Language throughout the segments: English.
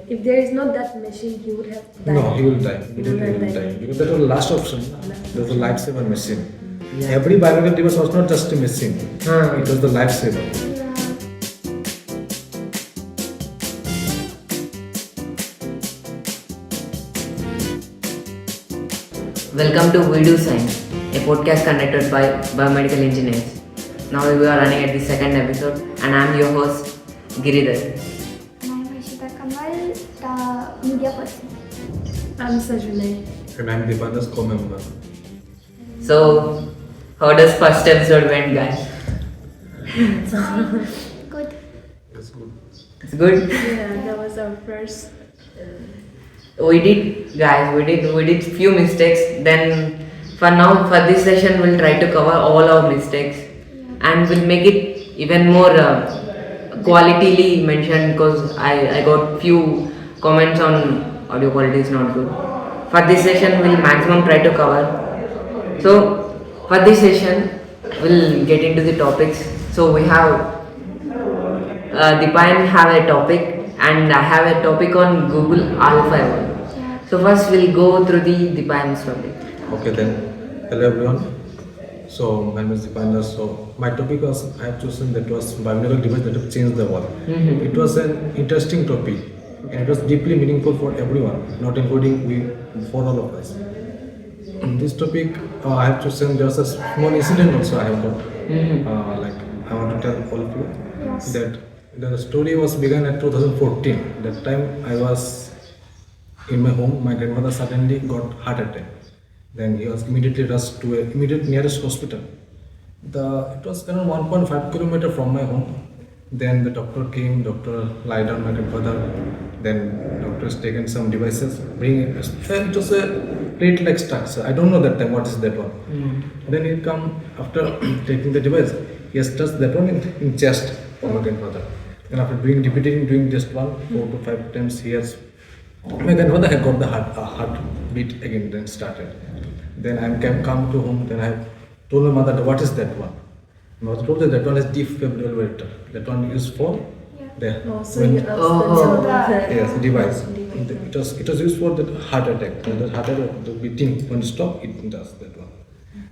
If there is not that machine, he would have died. No, he will die. He will die. Because that was the last option. There was a lifesaver machine. Every biological device was not just a machine. It was the lifesaver. Welcome to We Do Science, a podcast conducted by biomedical engineers. Now we are running at the second episode and I am your host, Giridhar. I'm Harshita Kamal, the media person. I'm Sajunai. And I'm Deepandra's co-member. So, how does first episode went, guys? Good. That's good. It's good. Yeah, that was our first. We did few mistakes. Then for this session we'll try to cover all our mistakes and we'll make it even more qualityly mentioned because I got few comments on audio quality is not good. For this session we'll maximum try to cover. So for this session we'll get into the topics. So we have Deepan have a topic and I have a topic on Google AlphaEvolve. So first we'll go through the Deepan's topic. Okay then. Hello everyone. So my name is Deepandra. So my topic was I have chosen that was biomedical device that have changed the world. It was an interesting topic and it was deeply meaningful for everyone, not including for all of us. In this topic I have chosen there was a small incident also I have got. Like I want to tell all of you that the story was began at 2014. That time I was in my home. My grandmother suddenly got heart attack. Then he was immediately rushed to a immediate nearest hospital. It was around 1.5 kilometer from my home. Then the doctor came. Doctor lied down my grandfather. Then doctors taken some devices. It was a plate-like structure. I don't know that time what is that one. Then he come after taking the device. He has touched that one in chest of my grandfather. And after doing just 4 to 5 times, my grandfather had got the heartbeat again. Then started. Then I come to home. Then I told my mother, "What is that one?" My mother told that one is defibrillator. That one is for the device. It was used for the heart attack. When the heart attack, the beating when stop, it does that one.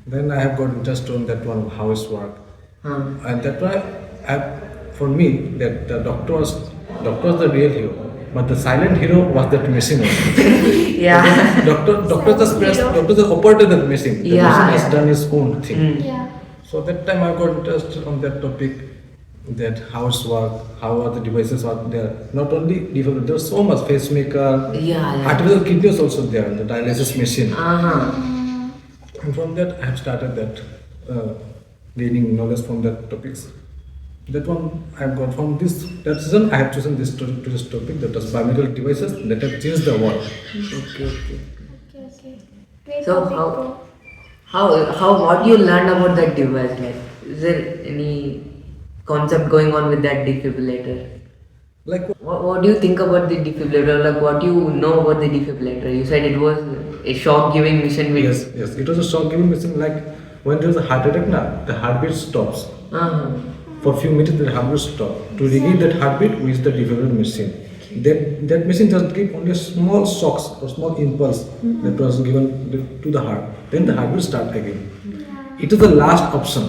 Then I have got interest on that one, how it works. And that one, for me, that the doctor was the real hero. But the silent hero was that machine. Yeah. Doctor just operated that machine. The machine has done its own thing. Yeah. So that time I got interested on that topic, that how it works, how are the devices are there. Not only devices, there's so much pacemaker, artificial kidneys also there, the dialysis machine. And from that I have started that gaining knowledge from that topics. That one I have got from this. That reason I have chosen this topic, that was biomedical devices that have changed the world. Okay. Great So topic, bro. what you learned about that device? Like, is there any concept going on with that defibrillator? Like What do you think about the defibrillator? Like, what do you know about the defibrillator? You said it was a shock-giving machine. yes, it was a shock-giving machine. Like when there is a heart attack, the heartbeat stops. For a few minutes, the heartbeat stops. To regain that heartbeat, we use the defibrillator machine. That machine just gives only small shocks or small impulse that was given to the heart. Then the heart will start again. It is the last option.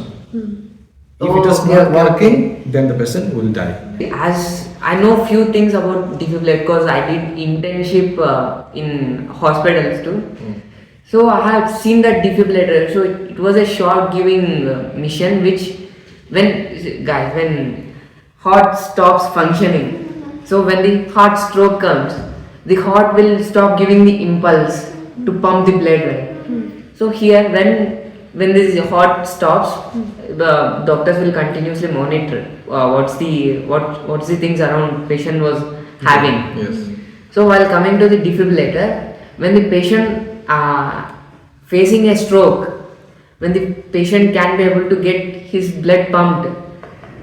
If it is not working, then the patient will die. As I know few things about defibrillator because I did internship in hospitals too. So I have seen that defibrillator. So it was a shock-giving mission which when heart stops functioning, so when the heart stroke comes, the heart will stop giving the impulse to pump the blood, right? So here when this heart stops, the doctors will continuously monitor what's the things around patient was having. Yes. So while coming to the defibrillator, when the patient facing a stroke, when the patient can be able to get his blood pumped,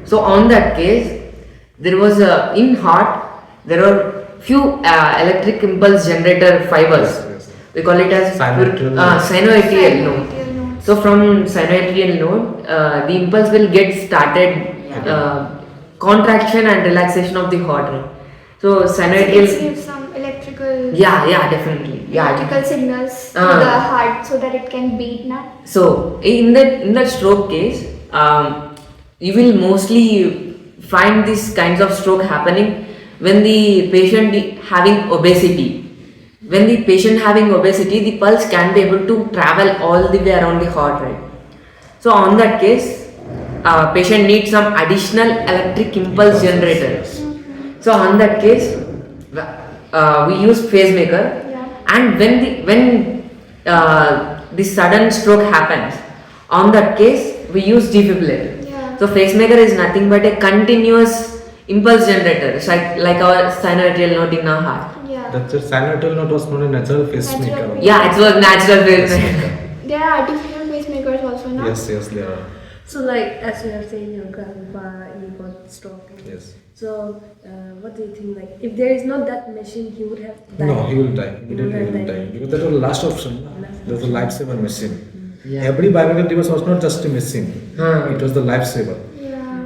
so on that case there was in heart there are few electric impulse generator fibers. Yes. We call it as synoatrial node. So from synoatrial node the impulse will get started contraction and relaxation of the heart, right? So synoatrial Yeah, definitely. Yeah. electrical signals to Ah. the heart so that it can beat now. So in that stroke case, you will mostly find these kinds of stroke happening when the patient having obesity. When the patient having obesity, the pulse can be able to travel all the way around the heart, right? So on that case, patient needs some additional electric impulse generator. So on that case, we use pacemaker, Yeah. and when the sudden stroke happens, on that case we use defibrillator. Yeah. So pacemaker is nothing but a continuous impulse generator. It's like our sinusoidal note in our heart. Yeah. That's a sinusoidal note was not a natural pacemaker. Natural Yeah, it was natural pacemaker. There are artificial pacemakers also now. Yes, there are. So like as you have saying, your grandpa, he got stroke. Yes. So what do you think? Like if there is not that machine, he would have died. No, he will die. Immediately he will He will die. die. Because that was the last option. Last That was a lifesaver machine. Yeah. Every biomedical device was not just a machine. Hmm. It was the lifesaver. Yeah.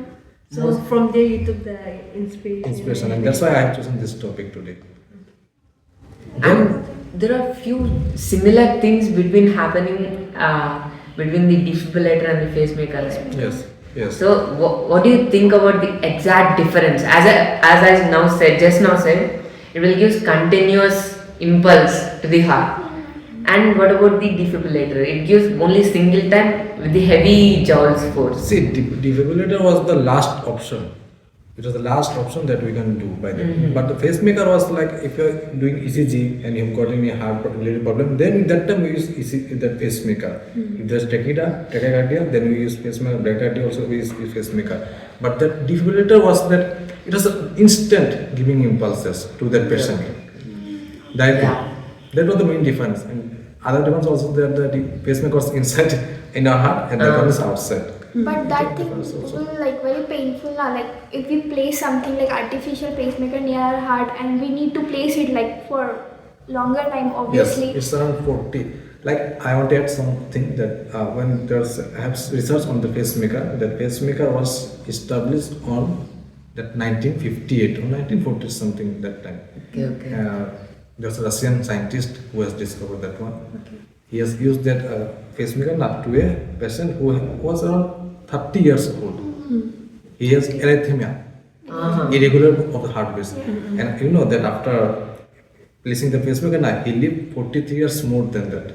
So from there you took the inspiration. And that's why I have chosen this topic today. And there are few similar things between happening between the defibrillator and the pacemaker. Yes. So what do you think about the exact difference? As I just now said, it will give continuous impulse to the heart. And what about the defibrillator? It gives only single time with the heavy joules force. See, defibrillator was the last option. It was the last option that we can do by then. But the pacemaker was like if you're doing ECG and you've got any heart related problem, then at that time we use that pacemaker. If there's tachycardia, then we use pacemaker. Bradycardia also we use pacemaker. But that defibrillator was that it was an instant giving impulses to that patient. That was the main difference. And other difference also that the pacemaker was inside in our heart and that one is outside. But that thing will like very painful now. Like if we place something like artificial pacemaker near our heart and we need to place it like for longer time, obviously. Yes, it's around 40. Like I want to add something that when I have research on the pacemaker, that pacemaker was established on that 1958 or 1940 something that time. Okay. There was a Russian scientist who has discovered that one. Okay. He has used that pacemaker up to a patient who was around 30 years old. He has arrhythmia, irregular of the heartbeat. And you know that after placing the pacemaker, he lived 43 years more than that.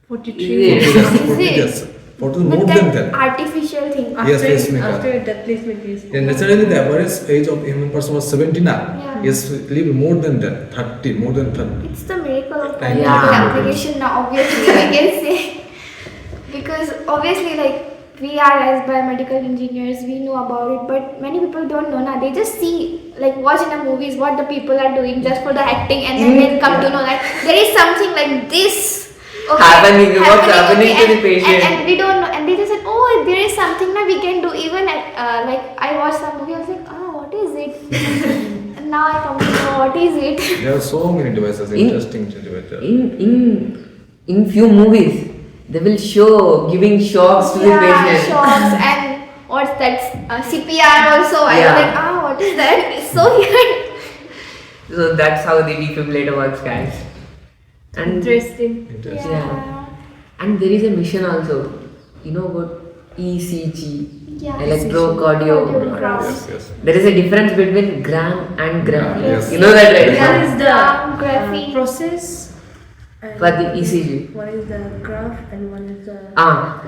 43. Is it? Yes, 40 But more than that. artificial thing. Yes, pacemaker. After that placement is. And naturally, the average age of a human person was 79. Yeah. He has lived more than that, 30, more than 30. It's the miracle of Thank you. practical Yeah. application now, obviously, we can say. Because obviously, like, we are as biomedical engineers, we know about it, but many people don't know now. They just see, like, watch in the movies what the people are doing just for the acting, and then they come to know that there is something like this. Happening, what's happening to the and patient. we don't know, and they just said, oh, there is something that we can do. Even at, like, I watched some movie, I was like, what is it? And now I come to know what is it. There are so many devices, interesting devices. In few movies, they will show giving shocks to the patient. Shocks and what's that? CPR also. I Yeah. was like, what is that? It's so weird. So that's how the defibrillator works, guys. And Interesting. Yeah. And there is a mission also. You know about ECG, Yeah. electrocardiogram. Yes. There is a difference between gram and graphene. Yes. You know that, right? What is the Graphene. process? And For the ECG. One is the graph and one is the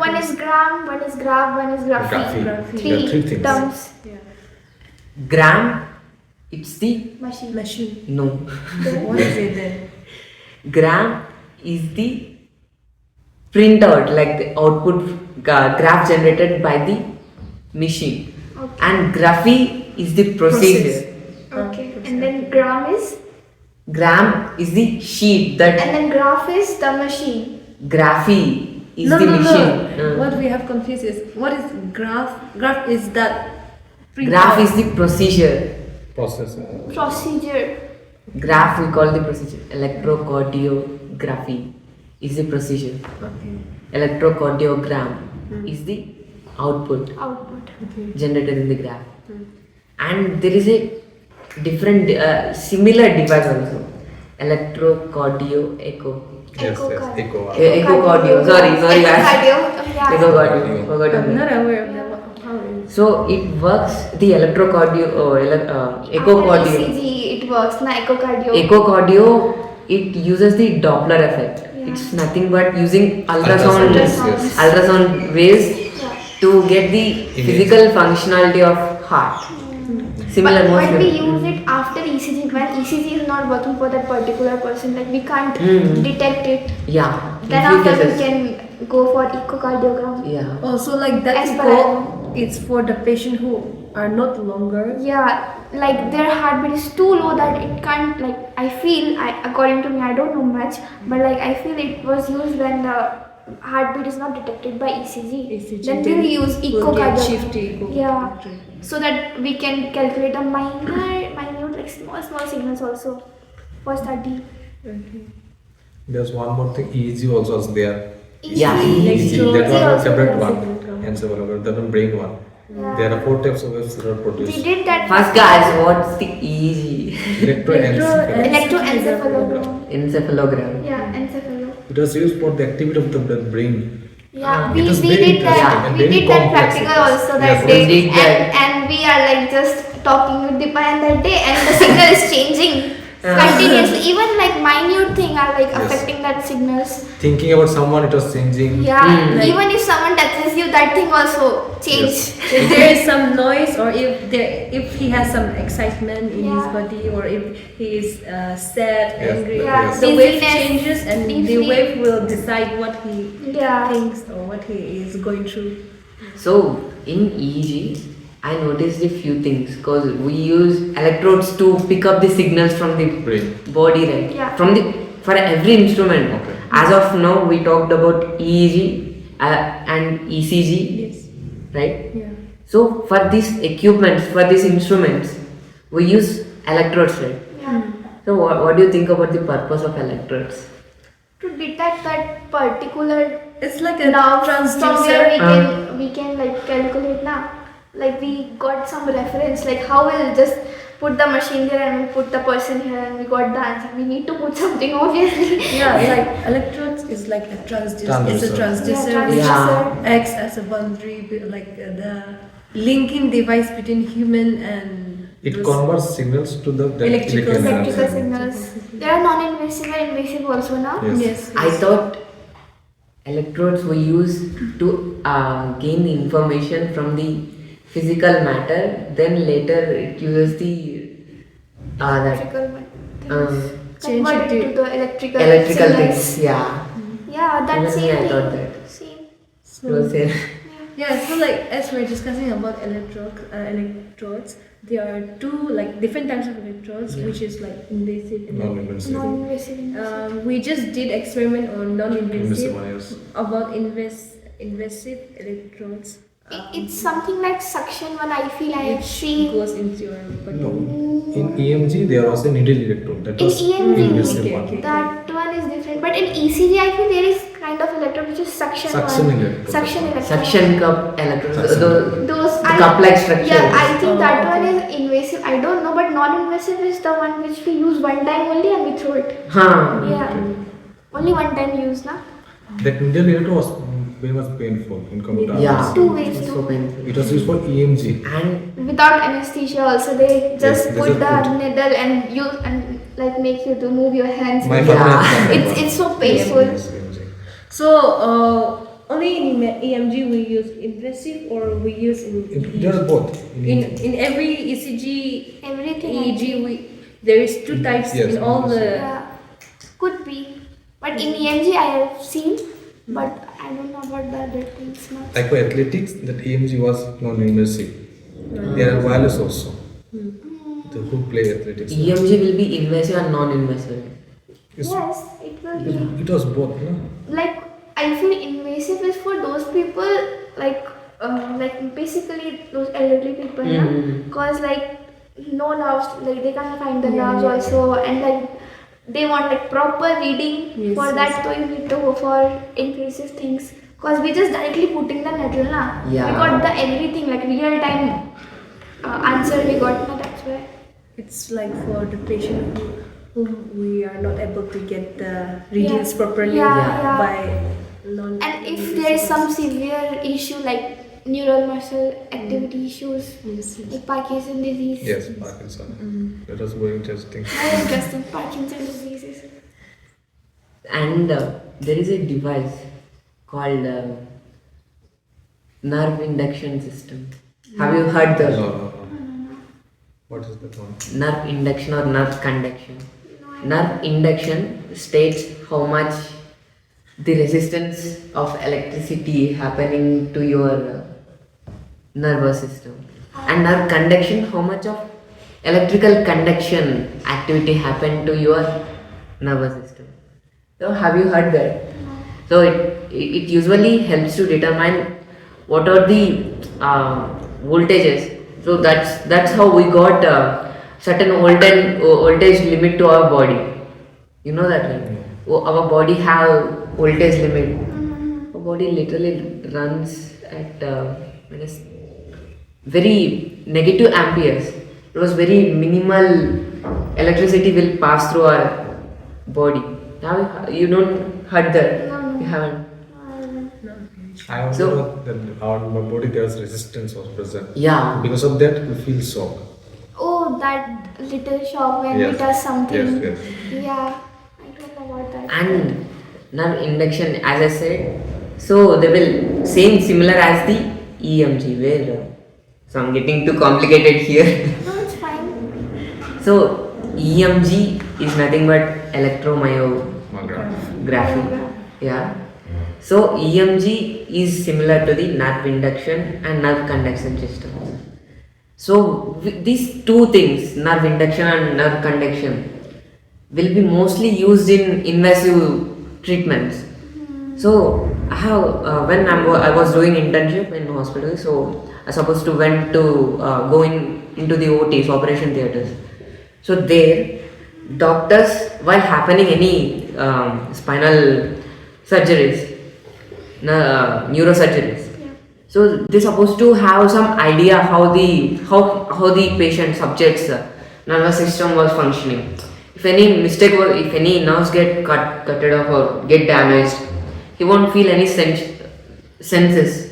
One is gram, one is graph, one is graphene. Graphene. There are three things. terms. Gram, it's the Machine. machine. no. What is it then? Gram is the printout, like the output graph generated by the machine. Okay. And graphy is the procedure. Okay. And then gram is? Gram is the sheet that And then graph is the machine. graphy is No. the machine. What we have confused is what is graph? Graph is that. Graph is the procedure. Process. Procedure. Graph we call the procedure. Electrocardiography is the procedure. Okay. Electrocardiogram is the output Output. generated in the graph. And there is a different similar device also. electrocardio echo. Yes, Echocardio. echo. Echocardio. Sorry, guys. Echocardio. Yeah. Echocardio. Forgot I'm to not mention. aware of that. How it is. So it works. The electrocardio. After Echocardio. ECG, it works. Na echocardio. Echocardio. It uses the Doppler effect. Yeah. It's nothing but using Ultrasound, ultrasound yes. ultrasound waves Yeah. to get the physical functionality of heart. Similar But motion. we use it after ECG when ECG is not working for that particular person. Like we can't detect it. Yeah. Then in few after we cases. can go for echocardiogram. Yeah. Also, like that As per echo, it's for the patient who are not longer. Yeah, like their heartbeat is too low that it can't, like I feel, according to me, I don't know much, but like I feel it was used when the heartbeat is not detected by ECG. Then we'll use we'll get echocardiogram. shifty echo. Yeah, so that we can calculate a minute, like small signals also for study. Okay. There's one more thing. EEG also is there. Yeah, EEG. Electro- That was my also favorite there. one. Encephalogram. That one brain one. Yeah. There are 4 types of waves that are We produced. did that. First, guys, what's the EEG? Electroencephalogram. Electroencephalogram. Encephalogram. Yeah, encephalo. It was used for the activity of the brain. Yeah, It was we very did interesting that. and We very did that complex it practical was. also Yes, that we day, did that. and we are like just talking with Dipayan that day, and the signal is changing continuously. Even like minute thing are like Yes. affecting that signals. Thinking about someone, it was changing. Yeah, Like- even if someone touches you, that thing also change. If there is some noise, or if he has some excitement in his Yeah. body, or if he is sad, Yes, angry, Yeah, the wave dizziness, changes, and the dizzy. wave will decide what he Yeah. thinks or what he is going through. So in EEG, I noticed a few things because we use electrodes to pick up the signals from the Brain. body, right? Yeah. From the for every instrument. Okay. As of now, we talked about EEG and ECG, Yes. right? Yeah. So for these equipments, for these instruments, we use electrodes, right? Yeah. So what do you think about the purpose of electrodes? To detect that particular It's like a nerve from where transducer. we can like calculate now. Like we got some reference, like how we'll just put the machine there and we put the person here and we got the answer. We need to put something obviously. Yeah, like electrodes is like a transducer. It's a Transducer. transducer which Yeah. acts as a boundary, like the linking device between human and It those- converts signals to the Electrical Electrical energy. signals. There are non-invasive and invasive also now. Yes. Yes. I thought electrodes were used to gain the information from the physical matter. Then later it uses the that Electrical things. Change Convert it it to to the electrical electrical signals. things. Yeah, Yeah, that's Even me, same I thought thing. that. Same. it was there. Yeah, so like as we're discussing about electrodes, there are two like different types of electrodes, which is like invasive and Non-invasive. Non-invasive. invasive. we just did experiment on non-invasive Invasive one, yes. about invasive electrodes. It's something like suction one I feel I have Which seen. goes into your body. No. In EMG, there was a needle electrode. That In was EMG, invasive okay, one. okay. That one is different. But in ECG I feel there is kind of electrode which is suction Suction one. electrode. Suction electrode. Suction cup electrodes. Suction. Those The cup-like structure. Yeah, I think Oh, that okay. one is invasive. I don't know, but non-invasive is the one which we use one time only and we throw it. Huh. Yeah, only one time use na. That needle electrode was very much painful in computer. Yeah. Two ways It's to- so painful. It was used for EMG. And Without anesthesia also they just they put just the put. needle and use and like make you to move your hands. My Yeah. father has done that one. It's so painful. Yes, EMG. So only in EMG we use invasive or we use There are both. in every ECG, Everything. EEG there is two types Yes, in all the. Yeah, could be. But in EMG I have seen, but I don't know about the other things much. Like for athletics, that EMG was non-invasive. There are wireless also. The who play athletics. EMG will be invasive and non-invasive. It's- Yes, it will be. It was both, no? Like I feel invasive is for those people like basically those elderly people, Mhm. because like no nerves, like they can't find the Yeah, nerves yeah. also, and like they want like proper reading Yes, for yes. that, so you need to go for invasive things. Because we just directly putting the needle na. Yeah. We got the everything like real time answer we got na, that's why. It's like for the patient whom we are not able to get the readings properly Yeah. by non. And if there is some severe issue like neural muscle activity issues, Yes. like Parkinson disease. Yes, Parkinson. That was very interesting. Very interesting. Parkinson diseases. And there is a device called nerve induction system. Have you heard the No. What is that one? nerve induction or nerve conduction? Nerve induction states how much the resistance of electricity happening to your nervous system, and nerve conduction how much of electrical conduction activity happened to your nervous system. So have you heard that? So it usually helps to determine what are the voltages. So that's how we got certain voltage limit to our body. You know that, right? Our body have voltage limit. Our body literally runs at very negative amperes. It was very minimal electricity will pass through our body. Now you don't heard that. No. You haven't. I also know that our body there's resistance was present. Yeah. Because of that, we feel shock. Oh, that little shock when Yes. we touch something. Yes. Yeah, I don't know about that. And nerve induction, as I said, so they will similar as the EMG, where so I'm getting too complicated here. No, it's fine. So EMG is nothing but electromyography. Yeah. So EMG is similar to the nerve induction and nerve conduction systems. So these two things, nerve induction and nerve conduction, will be mostly used in invasive treatments. So I have I was doing internship in hospital, so I supposed to went to go into the OTs, operation theaters. So there, doctors, while happening any spinal surgeries, neurosurgeries, so they're supposed to have some idea how the patient subject's nervous system was functioning. If any mistake or if any nerves get cutted off or get damaged, he won't feel any senses.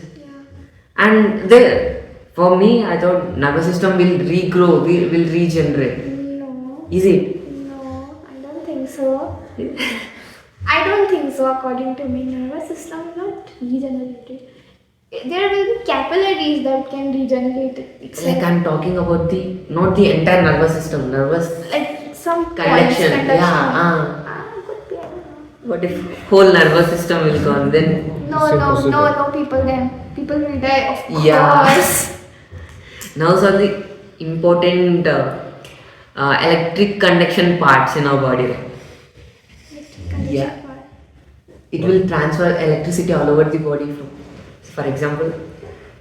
And for me, I thought nervous system will regrow, will regenerate. No. Is it? No, I don't think so. I don't think so. According to me, nervous system is not regenerated. There will be capillaries that can regenerate it. It's Like I'm talking about not the entire nervous system, like some points, conduction. conduction. Yeah. Could be, I don't know. What if whole nervous system will gone? Then No, people then. People will die, of course. Yeah. nerves are the important electric conduction parts in our body. Right? Yeah. It will transfer electricity all over the body. For example,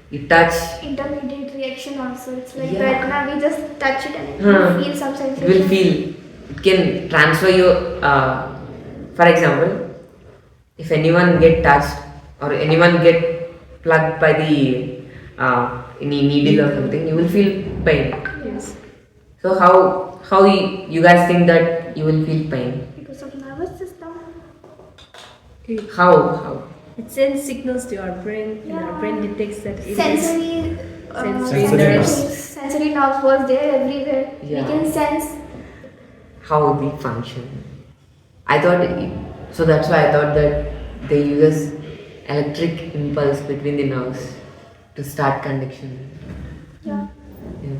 you touch, Intermediate reaction also. It's like Yeah. that. Now we just touch it and it Huh. will feel some it sensation. will feel, it can transfer you. For example, if anyone get touched or anyone get plugged by the any needle or something, you will feel pain. Yes. So how you guys think that you will feel pain? Because of nervous system. How? It sends signals to our brain, and our brain detects that it is Sensory, Sensory nerves. sensory nerves was there everywhere. Yeah. We can sense. How they function. I thought so. That's why I thought that they use electric impulse between the nerves to start conduction. Yeah. Yeah.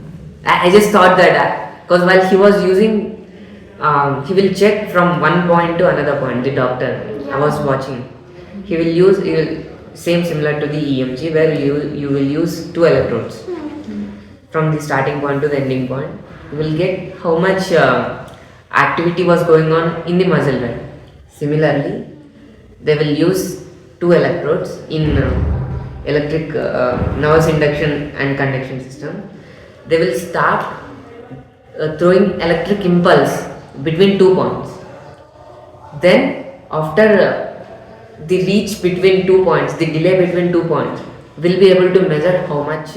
I just thought that because while he was using, he will check from one point to another point. The doctor, I was watching. He will similar to the EMG, where you will use two electrodes from the starting point to the ending point. You will get how much activity was going on in the muscle bed. Similarly, they will use two electrodes in electric nervous induction and conduction system. They will start throwing electric impulse between 2 points. Then after the reach between 2 points, the delay between 2 points, will be able to measure how much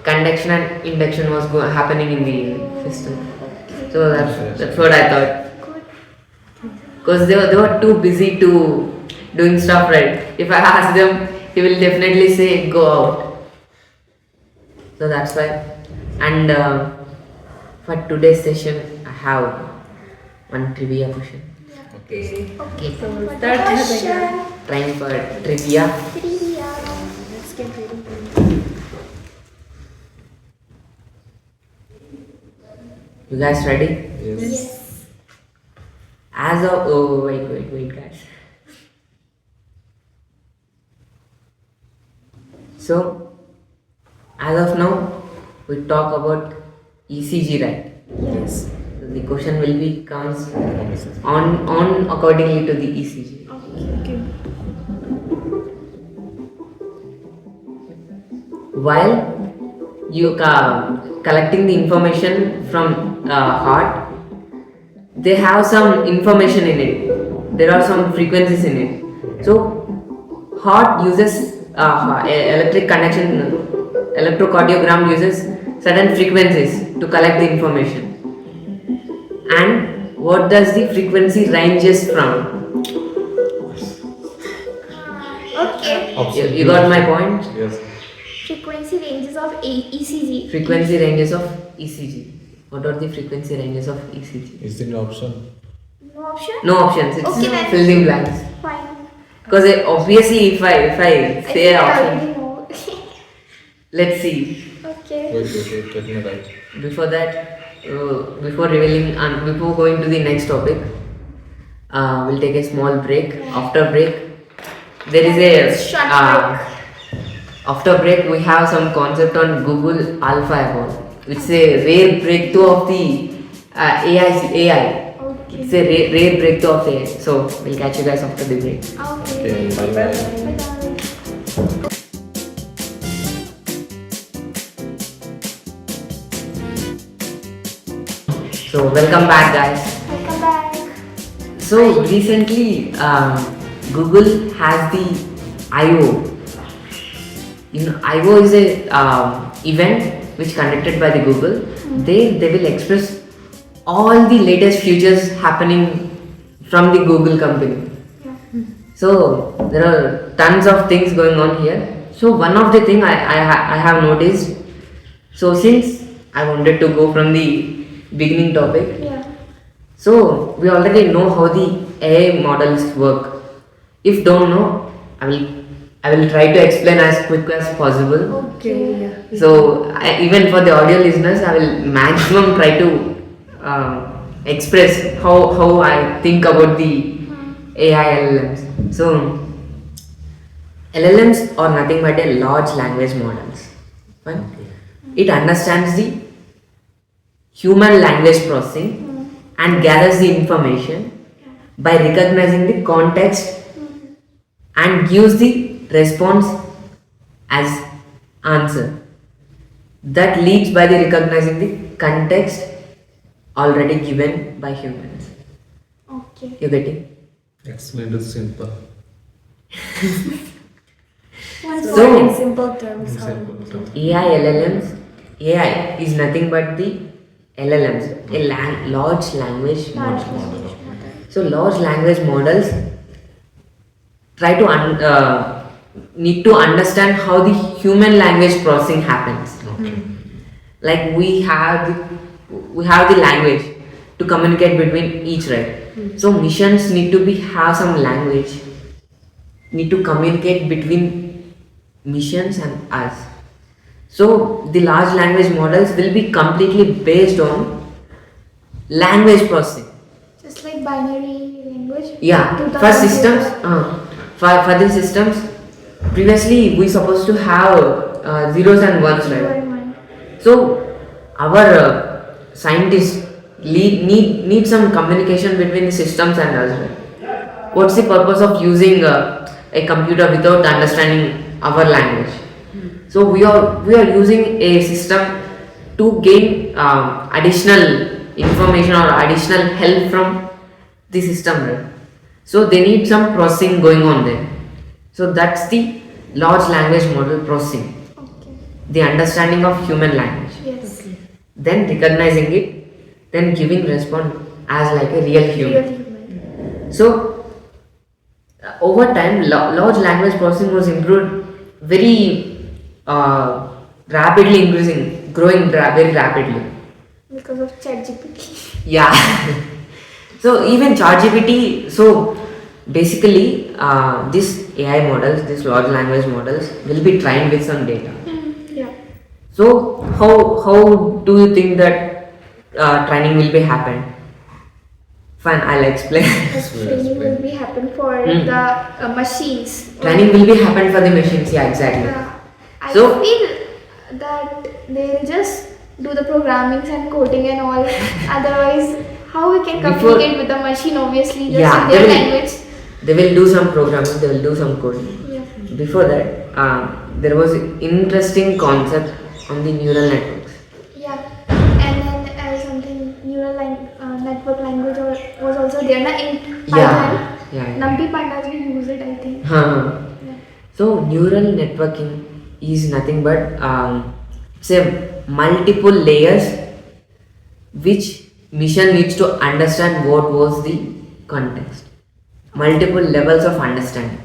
conduction and induction was happening in the system. So that's what I thought. because they were too busy to doing stuff right. If I ask them, he will definitely say go out. So that's why. And for today's session, I have one trivia question. Okay. Okay. So we'll For start the with question. Time for trivia. Trivia. Let's get ready. You guys ready? Yes. As of wait guys. So as of now we talk about ECG, right? Yes. So the question will be comes on accordingly to the ECG. Okay. While you collecting the information from heart, they have some information in it. There are some frequencies in it. So heart uses electric conduction, electrocardiogram uses certain frequencies to collect the information. And what does the frequency ranges from? Okay. You got my point? Yes. Frequency ranges of ECG. Frequency ranges of ECG. What are the frequency ranges of ECG? Is there an option? No option? No options. It's Okay, then. fill in blanks. Fine. Because obviously, if I I say think an I option, already know. let's see. Okay. Wait, let me write. Before that, before revealing and before going to the next topic, we'll take a small break. After break, there is a Short break. after break we have some concept on Google AlphaEvolve. It's a rare breakthrough of the AI. Okay. It's a rare breakthrough of AI. So we'll catch you guys after the break. Okay. Okay, bye. Bye-bye. So welcome back, guys. Welcome back. So recently, Google has the I/O. I/O is a event which conducted by the Google. They will express all the latest features happening from the Google company. So there are tons of things going on here. So one of the thing I have noticed. So since I wanted to go from the beginning topic. Yeah. So we already know how the AI models work. If don't know, I will try to explain as quick as possible. Okay, yeah. So even for the audio listeners, I will maximum try to express how I think about the AI LLMs. So LLMs are nothing but a large language models. Fine. It understands the human language processing and gathers the information by recognizing the context and gives the response as answer. That leads by the recognizing the context already given by humans. Okay. You getting? Explain it simple. So- in simple terms. AI LLMs, AI is nothing but the LLMs, a large language model. So large language models try to need to understand how the human language processing happens. Like we have the language to communicate between each, right? So missions need to have some language, need to communicate between missions and us. So the large language models will be completely based on language processing. Just like binary language. Yeah, To the for systems, computer. for the systems, previously we supposed to have zeros and ones, Zero right? and one. So our scientists need some communication between the systems and us, right? What's the purpose of using a computer without understanding our language? So we are using a system to gain additional information or additional help from the system, right? So they need some processing going on there. So that's the large language model processing, Okay. the understanding of human language, Yes. then recognizing it, then giving response as like a real human. Real human. So over time, large language processing was improved very rapidly increasing, growing very rapidly. Because of ChatGPT. Yeah. So even ChatGPT, so basically these AI models, these large language models will be trained with some data. Yeah. So how do you think that training will be happen? Fine, I'll explain. Training will be happen for the machines. Training will be happen for the machines. Yeah, exactly. Yeah. I So- feel that they'll just do the programmings and coding and all. Otherwise, how we can Before- communicate with the machine? Obviously, just Yeah, in their they will- language. They will do some programming. They will do some coding. Yeah. Before that, there was an interesting concept on the neural networks. Yeah. And then something network language was also there. Na in Python. Yeah. Numpy pandas we use it, I think. Huh. Yeah. So neural networking is nothing but say multiple layers which machine needs to understand what was the context. Multiple levels of understanding.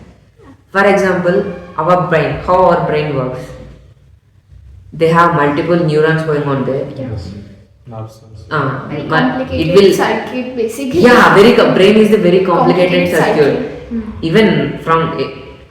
For example, our brain, how our brain works. They have multiple neurons going on there. Yes. Nerve cells. Very But complicated it will circuit basically. yeah, brain is the very complicated Complicated circuit. Even from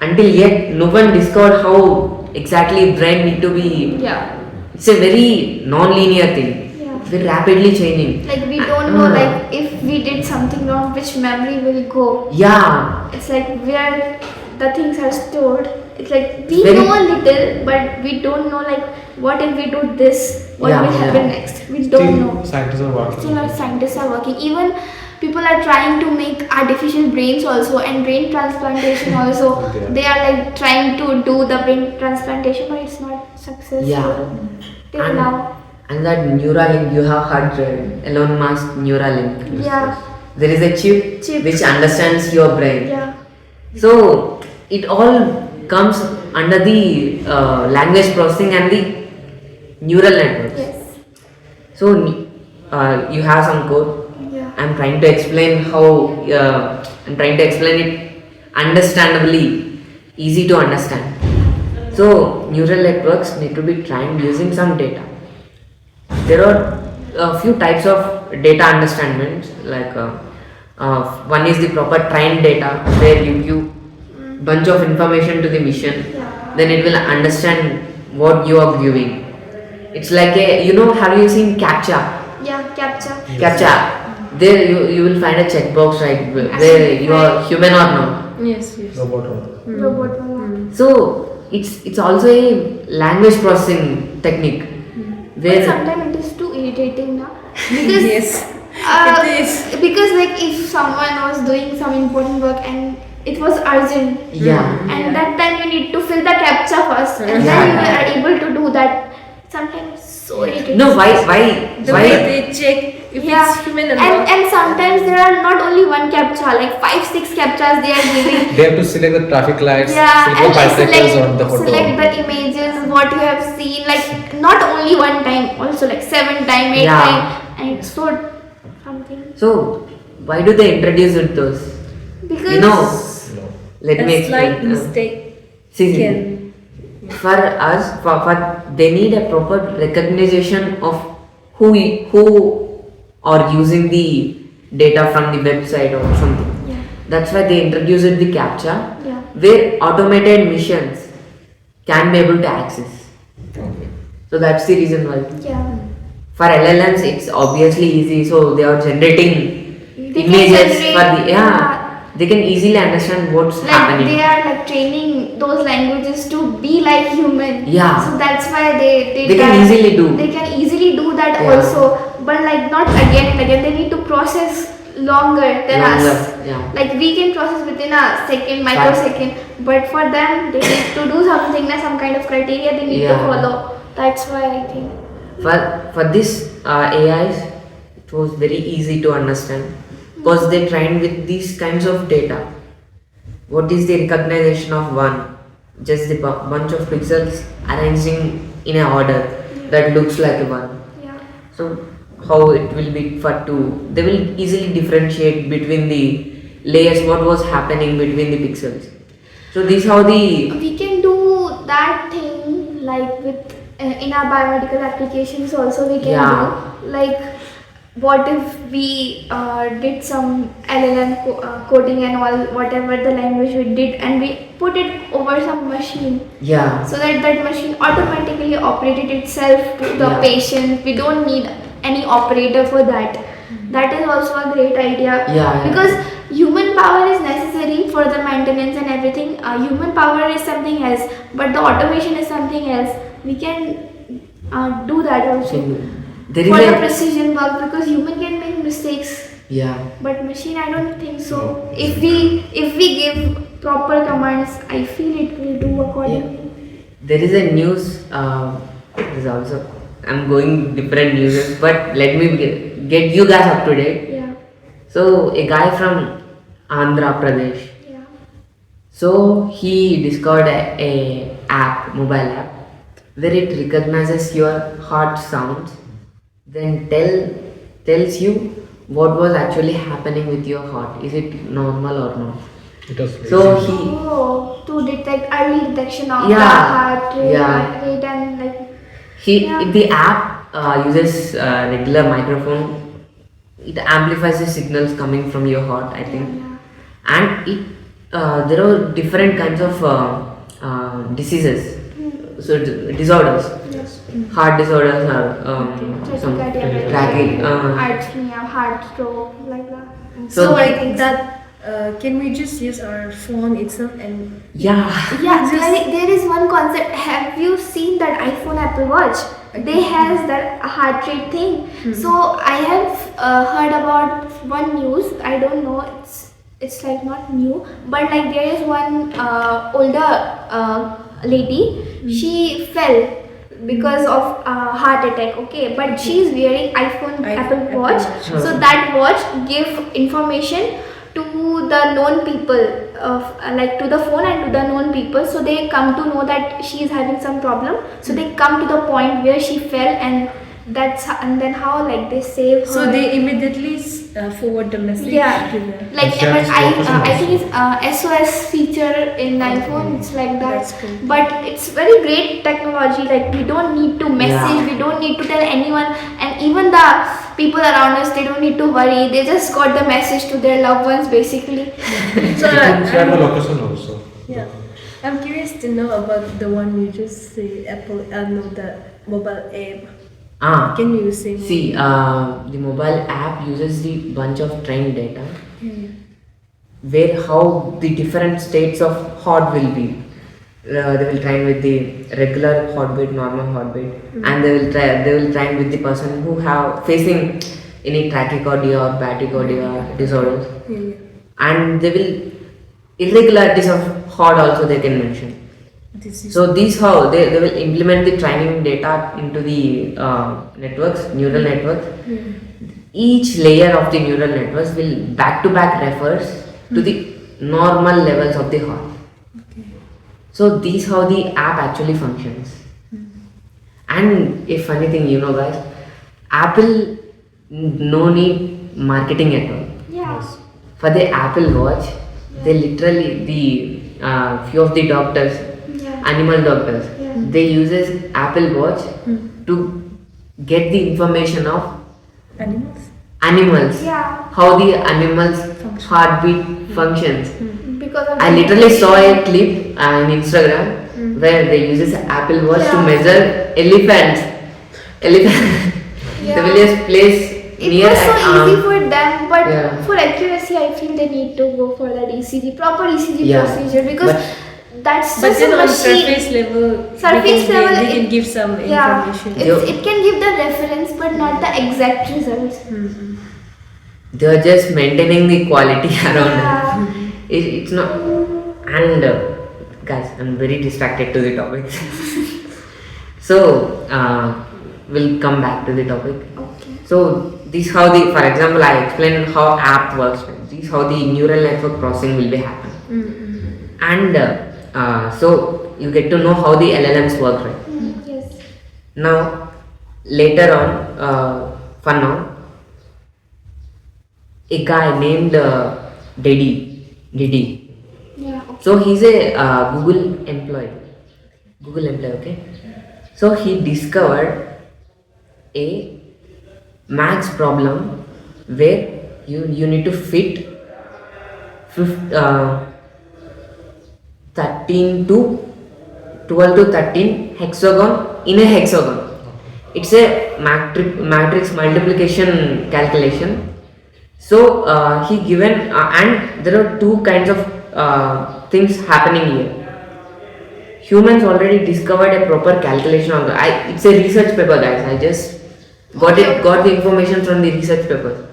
until yet, no one discovered how exactly brain need to be. Yeah. It's a very non-linear thing. Yeah. It's very rapidly changing. Like we don't know like if we did something wrong, which memory will go. Yeah, It's like where the things are stored. It's like we Very- know a little, but we don't know like what if we do this, what Yeah, will happen yeah. next. We don't know. Scientists are working. Still, our scientists are working. Even people are trying to make artificial brains also and brain transplantation also. Yeah. They are like trying to do the brain transplantation, but it's not successful Yeah. till and, now. and that Neuralink, you have heard Elon Musk Neuralink. Yeah, There is a chip, Chip. which understands your brain. yeah, So it all comes under the language processing and the neural networks. yes, So you have some code. yeah, I'm trying to explain how I'm trying to explain it understandably, easy to understand. So neural networks need to be trained using some data. There are a few types of data understandings. Like one is the proper trained data, where you give bunch of information to the machine, then it will understand what you are giving. It's like a have you seen CAPTCHA? yeah, capture. CAPTCHA. There you will find a checkbox, right, where you are human or no. Yes, yes. Robot one. Robot one. So it's also a language processing technique But where sometimes it is too irritating now because Yes. it is. because like if someone was doing some important work and it was urgent yeah. and that time you need to fill the captcha first and Yeah. then you are able to do that. Sometimes so irritating. No, why The way they check if Yeah, it's human or and not. and sometimes there are not only one captcha, like 5-6 captchas they are giving. They have to select the traffic lights, Yeah, select and the bicycles on the photo. select the images, what you have seen, like not only one time, also like 7 times, 8 Yeah. times, and it's so something. So why do they introduce it those? Because No. Let me A explain. slight mistake See, can. for us, for they need a proper recognition of who are using the data from the website or something. Yeah. That's why they introduced the CAPTCHA, Yeah. where automated missions can be able to access. So that's the reason why. Yeah. For LLMs, it's obviously easy. So they are generating They can images generate- for the yeah. They can easily understand what's Like happening. they are like training those languages to be like human. Yeah. So that's why they They can that. easily do. They can easily do that Yeah. also, but like not again and again. They need to process longer than Longer, us. yeah. Like we can process within a second, microsecond, but for them they need to do something. Some kind of criteria they need to Yeah. follow. That's why I think. For this AIs, it was very easy to understand because they trained with these kinds of data. What is the recognition of one? Just the bunch of pixels arranging in a order that looks like a one. Yeah. So how it will be for two? They will easily differentiate between the layers, what was happening between the pixels. So this how the We can do that thing like with in our biomedical applications also we can do. Like what if we did some LLM coding and all, whatever the language we did, and we put it over some machine so that that machine automatically operated itself to the patient. We don't need any operator for that. That is also a great idea. Because human power is necessary for the maintenance and everything. Human power is something else, but the automation is something else. We can do that also there for is the a precision work, because human can make mistakes, but machine I don't think so. If we give proper commands, I feel it will do accordingly. there is a news. There's also I'm going different news, but let me get you guys up to date. So a guy from Andhra Pradesh. So he discovered a app, mobile app, where it recognizes your heart sounds, then tells you what was actually happening with your heart. Is it normal or not? It was So easy. he To detect early detection of the heart rate and like the app uses regular microphone. It amplifies the signals coming from your heart, I think, and it there are different kinds of diseases, so disorders. Heart disorders are some arrhythmia, heart stroke, like that. So like that, can we just use our phone itself and There is one concept. Have you seen that iPhone, Apple Watch? They has that heart rate thing. So I have heard about one news. I don't know. It's like not new, but like there is one older lady. She fell because of heart attack. Okay, but she is wearing Apple Watch. So that watch give information to the known people, like to the phone and to the known people, so they come to know that she is having some problem, so they come to the point where she fell, and then how like they save her. so they immediately forward the message to them. Like I think it's SOS feature in iPhone. It's like that. That's cool. But it's very great technology. Like we don't need to message, we don't need to tell anyone, and even the people around us, they don't need to worry. They just got the message to their loved ones basically. So You can share the location also. yeah, I'm curious to know about the one you just say Apple. No, the mobile app. Can you say more? See, the mobile app uses the bunch of trained data, where how the different states of heart will be. They will train with the regular heartbeat, normal heartbeat, and they will train with the person who have facing any tachycardia or bradycardia disorders, and they will irregularities of heart also they can mention. So these how they will implement the training data into the neural networks. Each layer of the neural networks will back to back refers to the normal levels of the heart. So these how the app actually functions. And a funny thing, guys, Apple no need marketing at all. For the Apple Watch, they literally the few of the doctors, animal doctors, they uses Apple Watch to get the information of animals, how the animals heartbeat functions. Because of I literally saw a clip on Instagram where they uses Apple Watch to measure elephants. They will just place it near was so at easy for them, but for accuracy, I feel they need to go for that ECG, proper ECG procedure, because that's just then a on machine. surface level, they can give some information. It can give the reference, but not the exact results. They are just maintaining the quality around it. It's not. And guys, I'm very distracted to the topic. So we'll come back to the topic. So this how the, for example, I explained how app works. This how the neural network processing will be happening. And so you get to know how the LLMs work, right? Yes. Now later on, for now, a guy named Didi. Yeah. Okay. So he's a Google employee. Okay. So he discovered a maths problem where you need to fit 13 to 12 to 13 hexagon in a hexagon. It's a matrix multiplication calculation. So he given and there are two kinds of things happening here. Humans already discovered a proper calculation of it's a research paper, guys. I just got the information from the research paper.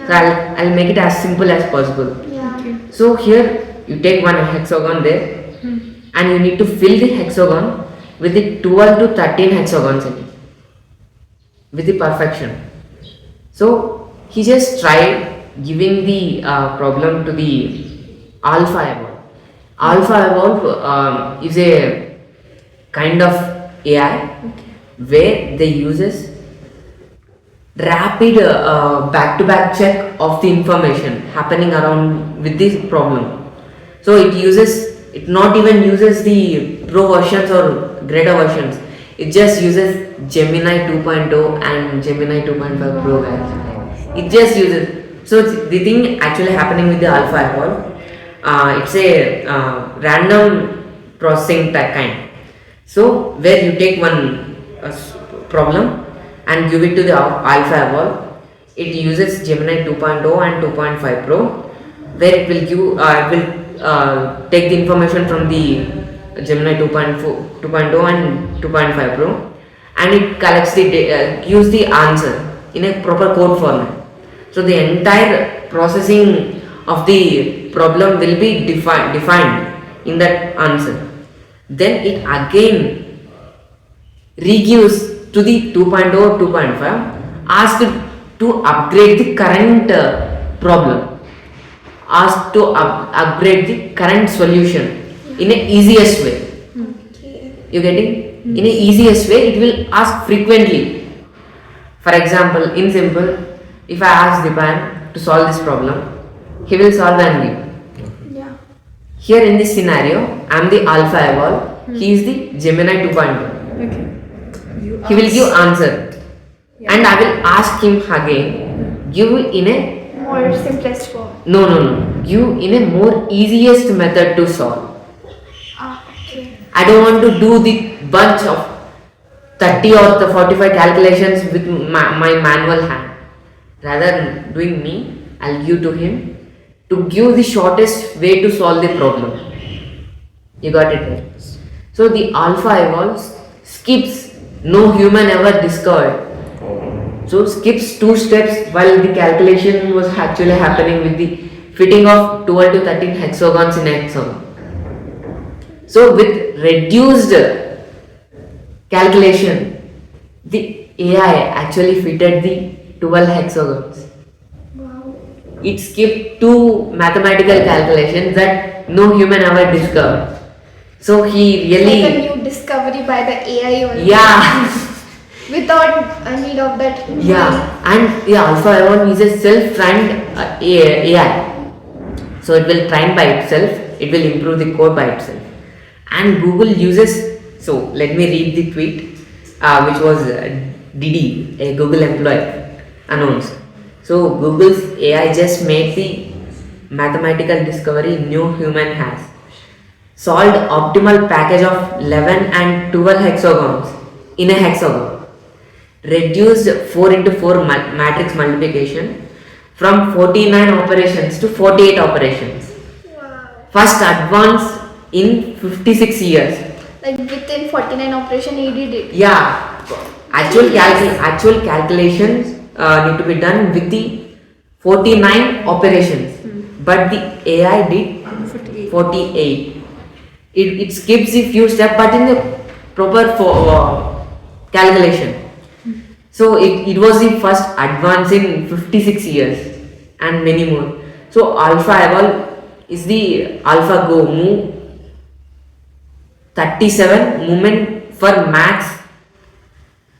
So I'll make it as simple as possible. Yeah. So here you take one hexagon there, and you need to fill the hexagon with the 12 to 13 hexagons in it with the perfection. So he just tried giving the problem to the AlphaEvolve. AlphaEvolve is a kind of AI where they uses rapid back-to-back check of the information happening around with this problem. So it not even uses the pro versions or greater versions. It just uses Gemini 2.0 and Gemini 2.5 Pro, guys. It just uses. So the thing actually happening with the AlphaEvolve, it's a random processing type kind. So where you take one problem and give it to the AlphaEvolve, it uses Gemini 2.0 and 2.5 Pro, where it will give take the information from the Gemini 2.0 and 2.5 Pro, and it collects gives the answer in a proper code format. So the entire processing of the problem will be defined in that answer. Then it again re-gives to the 2.0 or 2.5, asked to upgrade the current problem, asked to upgrade the current solution in a easiest way. You getting? In a easiest way, it will ask frequently. For example, in simple, if I ask Dipan to solve this problem, he will solve and give. Yeah. Here in this scenario, I am the AlphaEvolve, he is the Gemini 2.0. Okay. He will give answer, and I will ask him again, give in a More simplest form. no, give in a more easiest method to solve. Okay. I don't want to do the bunch of 30 or the 45 calculations with my manual hand. Rather than doing me, I'll give to him to give the shortest way to solve the problem. You got it right? So the AlphaEvolve skips no human ever discovered. So skips 2 steps while the calculation was actually happening with the fitting of 12 to 13 hexagons in a hexagon. So with reduced calculation, the AI actually fitted the 12 hexagons. Wow. It skipped 2 mathematical calculations that no human ever discovered. So he really, Like a new discovery by the AI only. yeah. Without a need of that human. Yeah, and the AlphaEvolve is a self-trained AI. So it will train by itself, it will improve the code by itself. And Google uses, so let me read the tweet which was Didi, a Google employee, announced. So Google's AI just made the mathematical discovery no human has. Solved optimal package of 11 and 12 hexagons in a hexagon. Reduced 4 into 4 matrix multiplication from 49 operations to 48 operations. Wow. First advance in 56 years. Like within 49 operation he did it. Yeah, actual calculations need to be done with the 49 operations, but the AI did 48. It skips a few steps, but in the proper calculation. So it was the first advance in 56 years and many more. So AlphaEvolve is the AlphaGo move 37 movement for max,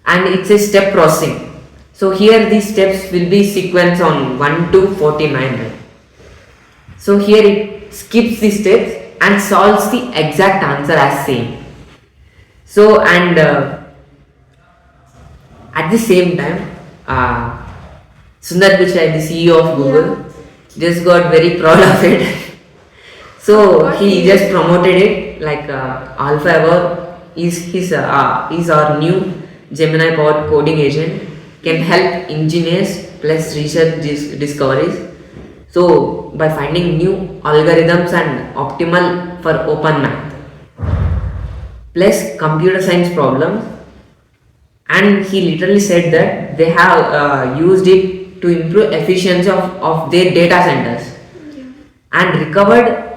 and it's a step processing. So here these steps will be sequenced on 1 to 49. So here it skips the steps and solves the exact answer as same. So and at the same time, Sundar Pichai, the CEO of Google, just got very proud of it. So he just promoted it like AlphaEvolve is our new Gemini powered coding agent, can help engineers plus research discoveries. So by finding new algorithms and optimal for open math plus computer science problems, and he literally said that they have used it to improve efficiency of their data centers and recovered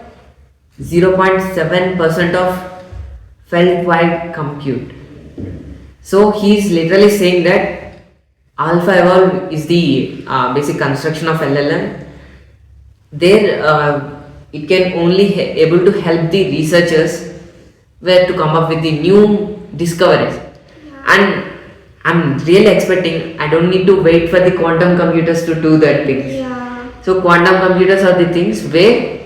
0.7% of felt-wide compute. So he is literally saying that AlphaEvolve is the basic construction of LLM. There it can only able to help the researchers where to come up with the new discoveries. And I'm really expecting I don't need to wait for the quantum computers to do that things. Yeah. So quantum computers are the things where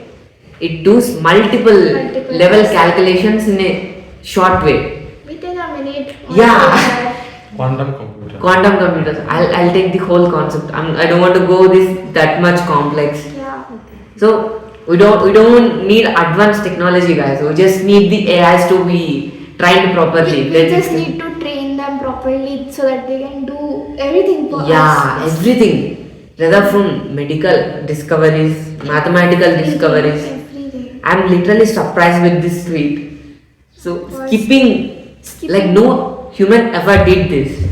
it does multiple level calculations in a short way. Within a minute. Yeah. Quantum computer. Quantum computers. I'll take the whole concept. I don't want to go that much complex. Yeah. So we don't need advanced technology, guys. We just need the AIs to be trained properly. We just need to train them properly so that they can do everything for us. Yeah, everything. Rather from medical discoveries, mathematical discoveries. Everything. I'm literally surprised with this tweet. So skipping, like no human ever did this.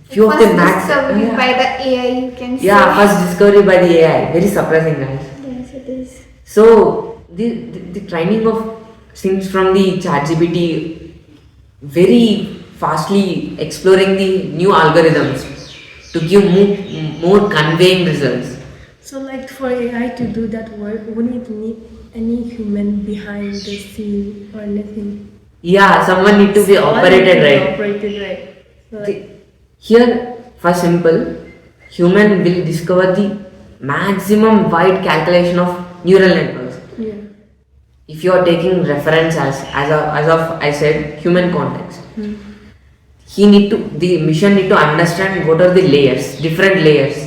Few of First the maths. discovery by the AI, you can say. Yeah, first discovery by the AI. Very surprising, guys. Yes, it is. So the training of things from the ChatGPT, very fastly exploring the new algorithms to give more conveying results. So like for AI to do that work, wouldn't it need any human behind the scene or anything? Yeah, someone need to be Someone operated need to be right. Operated right. So like, Here, for simple, human will discover the maximum wide calculation of neural networks. yeah. If you are taking reference as of I said human context, the mission need to understand what are the layers, different layers,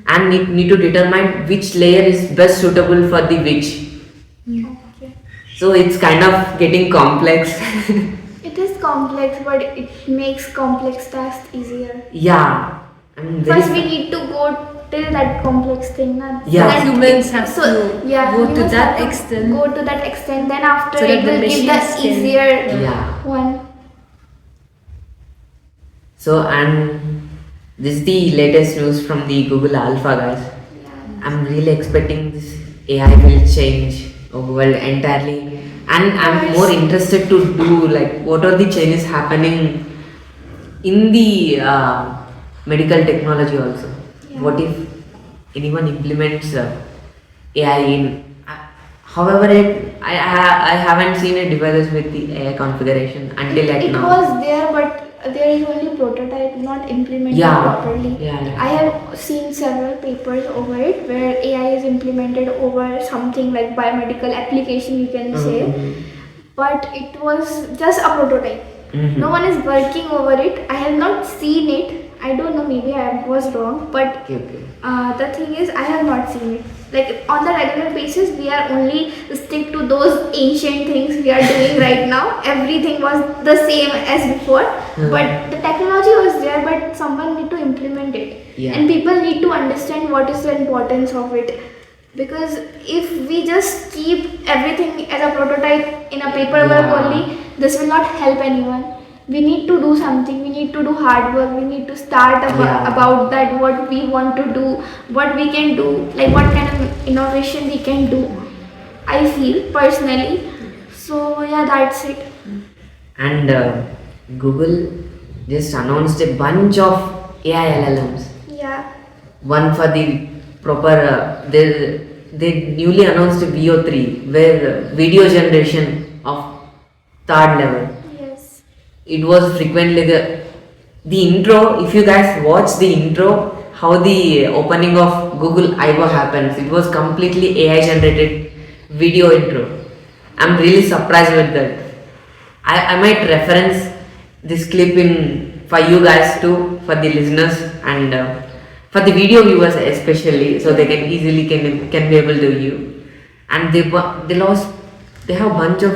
and need to determine which layer is best suitable for the which. Okay. So it's kind of getting complex. It is complex, but it makes complex tasks easier. Yeah. And First, we need to go till that complex thing. Na? Yeah. that Humans have to go to humans that have to extent. Go to that extent. Then after So it that the will give the machines can- easier Yeah. one. So and this is the latest news from the Google Alpha, guys. I'm really expecting this AI will change our world entirely, and I'm more interested to do like what are the changes happening in the medical technology also. Yeah. What if anyone implements AI in? However, I haven't seen a devices with the AI configuration until It now. was there, but there is only prototype, not implemented Yeah. properly. Yeah. I have seen several papers over it where AI is implemented over something like biomedical application, you can say, but it was just a prototype. Mhm. No one is working over it. I have not seen it. I don't know, maybe I was wrong, but Okay. the thing is, I have not seen it. Like on the regular basis, we are only stick to those ancient things we are doing right now. Everything was the same as before, but the technology was there, but someone need to implement it, Yeah. and people need to understand what is the importance of it. Because if we just keep everything as a prototype in a paperwork Yeah. only, this will not help anyone. We need to do something, we need to do hard work, we need to start Yeah. about that, what we want to do, what we can do, like what kind of innovation we can do, I feel personally. So yeah, that's it. And Google just announced a bunch of AI LLMs. Yeah. One for the proper, they newly announced VO3, where video generation of third level. Yes. It was frequently the intro. If you guys watch the intro, how the opening of Google I/O happens. It was completely AI generated video intro. I'm really surprised with that. I might reference this clip in for you guys too, for the listeners and for the video viewers especially, so they can easily can be able to view. And they have a bunch of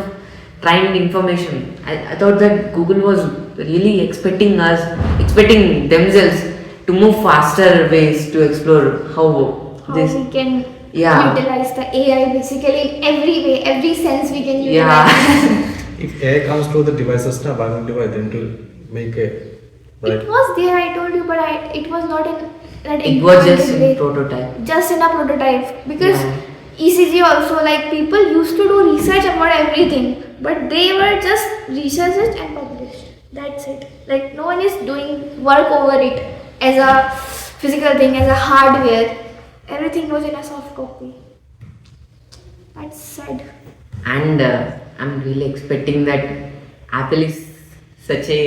trained information. I thought that Google was really expecting themselves to move faster ways to explore how this. we can Yeah. utilize the AI basically in every way, every sense we can utilize. Yeah. If AI comes to the devices, na bionic device, then it will make a right. It was there, I told you, but it was not in that It was just implemented way. in prototype. Just in a prototype, because Yeah. ECG also, like, people used to do research about everything, but they were just researched and published. That's it. Like, no one is doing work over it as a physical thing, as a hardware. Everything was in a soft copy. That's sad. And I'm really expecting that Apple is such a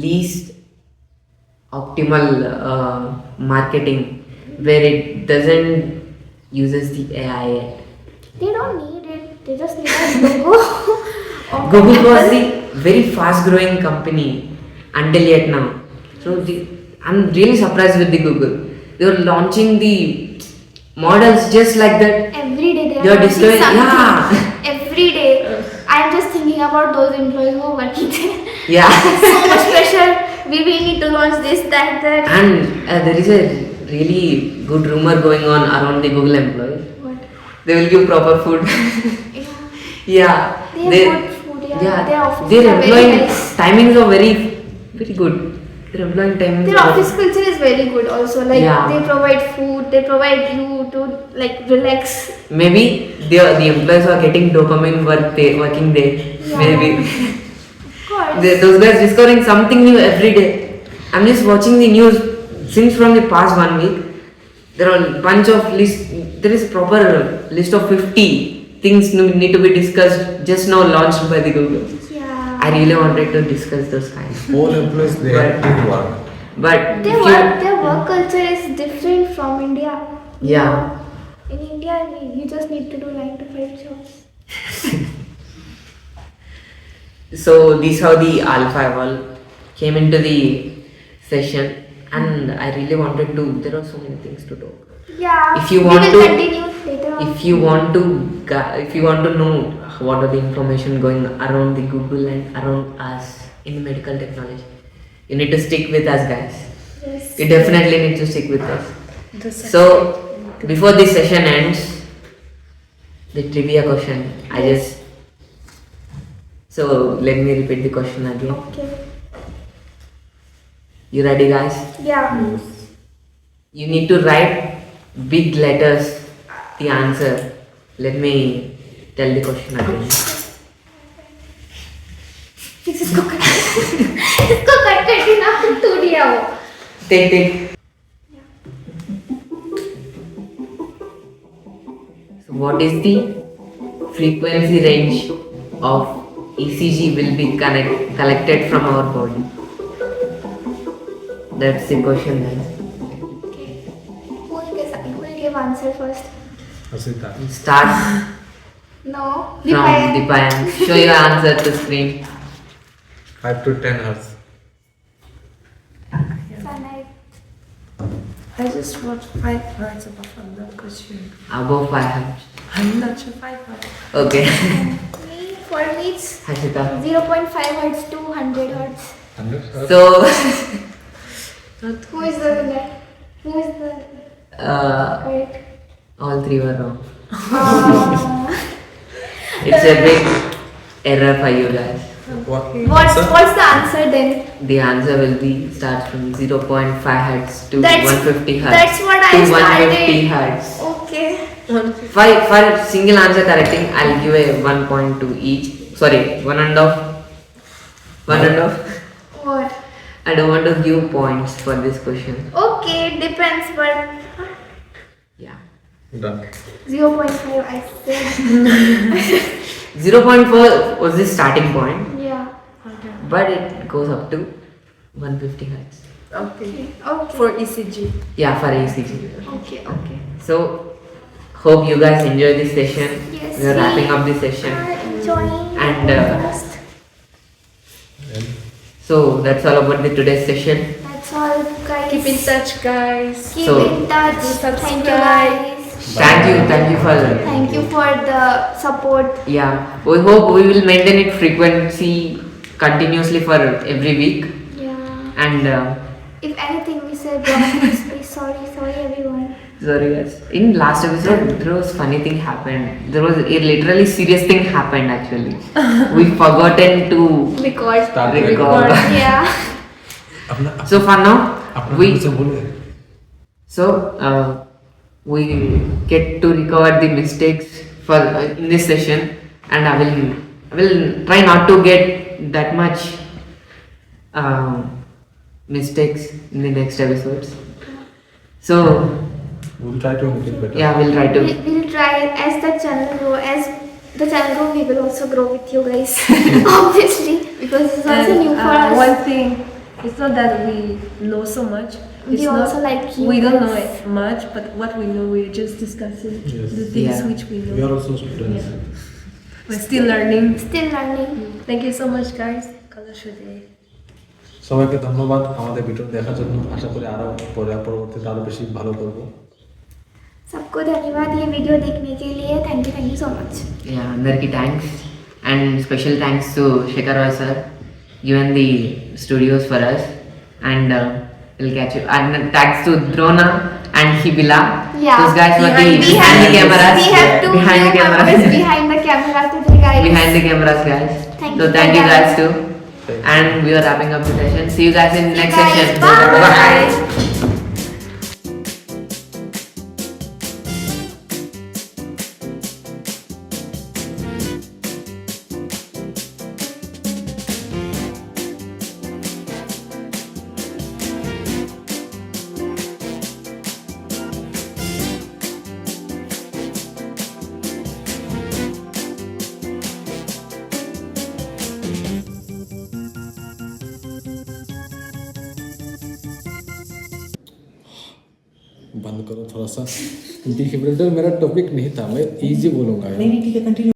least optimal marketing where it doesn't uses the AI yet. They don't need it. They just need a logo. of Google was Apple. the very fast growing company until yet now. So I'm really surprised with the Google. They were launching the models just like that. Every day they are You're launching destroying- something. yeah. Every day. I'm just thinking about those employees who are working there. Yeah. So much pressure. We need to launch this, that. And there is a really good rumor going on around the Google employees. What? They will give proper food. Yeah. Yeah. They have good food. Yeah. Their offices Their are very employee nice. timings are very good. Their employee timings Their are office culture is very good also. Like, Yeah. they provide food. They provide you to, like, relax. maybe the employees are getting dopamine working there. Yeah. Maybe. Of course. Those guys discovering something new every day. I'm just watching the news since from the past 1 week. There are a bunch of list. There is a proper list of 50 things need to be discussed just now launched by the Google. Yeah. I really wanted to discuss those kinds. All employees they have teamwork. But Their if their work culture is different from India. Yeah. In India, you just need to do 9 to 5 jobs. So this how the AlphaEvolve came into the session, and I really wanted to. There are so many things to talk. Yeah. If you we want will to- continue later on. If you want to know what are the information going around the Google and around us in the medical technology, you need to stick with us, guys. Yes. You definitely need to stick with us. This So before this session ends, the trivia question. So let me repeat the question again. Okay. You ready, guys? Yeah. You need to write big letters the answer. Let me tell the question again. इसको cut करके ना टूट गया वो. Take. So what is the frequency range of ECG will be collected from our body? That's the question, guys. Okay. Who will give answer first? Asita. Start No. from Dipayan. Show your answer to screen. 5 to 10 hertz. Sanai. I just wrote 5 words above the question. Above 5 hertz. I'm not sure 5 words. Okay. For me it's Hashita. 0.5 hertz to 100 hertz. 100 hertz. So Who is the winner? Who is the correct? all three were wrong. Uh, It's a big error for you guys. What? what's the answer then? The answer will be starts from 0.5 hertz to That's- 150 hertz. that's what I to 150 started. hertz. Okay. For single answer correcting, I'll give a 1.2 each. Sorry, 1.5. 1.5. What? I don't want to give points for this question. Okay, depends, but Yeah. Done. 0.5 I said. 0.4 was the starting point, Yeah. but it goes up to 150 hertz. Okay. Okay. For ECG. Yeah, for ECG. Okay. Okay. So hope you guys enjoy this session. Yes. We are wrapping up this session. Enjoying And, the podcast. So that's all about the today's session. That's all, guys. Keep in touch, guys. Keep So- in touch. Do Thank you, subscribe. guys. Thank you for Thank you for the support. yeah. We hope we will maintain it frequency continuously for every week. Yeah. And If anything we said wrong, please sorry everyone. sorry guys. In last episode, there was funny thing happened. There was a literally serious thing happened actually. We forgotten to Record. Start record. Yeah. So for now, we बोलो we get to recover the mistakes for in this session, and I will try not to get that much mistakes in the next episodes. So we'll try to make it better. yeah, we'll try to. We'll try as the channel grow, we will also grow with you guys. Obviously, because it's also And, new for us. one thing, it's not that we know so much. It's We not, also like you we don't know guys. it much, but what we know, we're just discussing Yes. the things Yeah. which we know. We are also students. Yeah. We're still learning. Still learning. Thank you so much, guys. Kalashode. সবাইকে ধন্যবাদ আমাদের video দেখার জন্য আশা করি আরো পরবর্তীতে আরো বেশি ভালো করব सबको धन्यवाद ये वीडियो देखने के लिए. Thank you so much. Yeah, అందరికి thanks and special thanks to Shekhar Roy sir given the studios for us and we'll catch you and thanks to Drona and Hibila. Yeah. Those guys were Behind the cameras. We have two behind the new members cameras. behind the camera today, guys. Behind the cameras, guys. Thank So you, thank you guys guys. too. Thank you. And we are wrapping up the session. See you guys in See you next guys. session. Bye. बंद करो थोड़ा सा defibrillator मेरा topic नहीं था मैं easy बोलूंगा नहीं ठीक है कंटिन्यू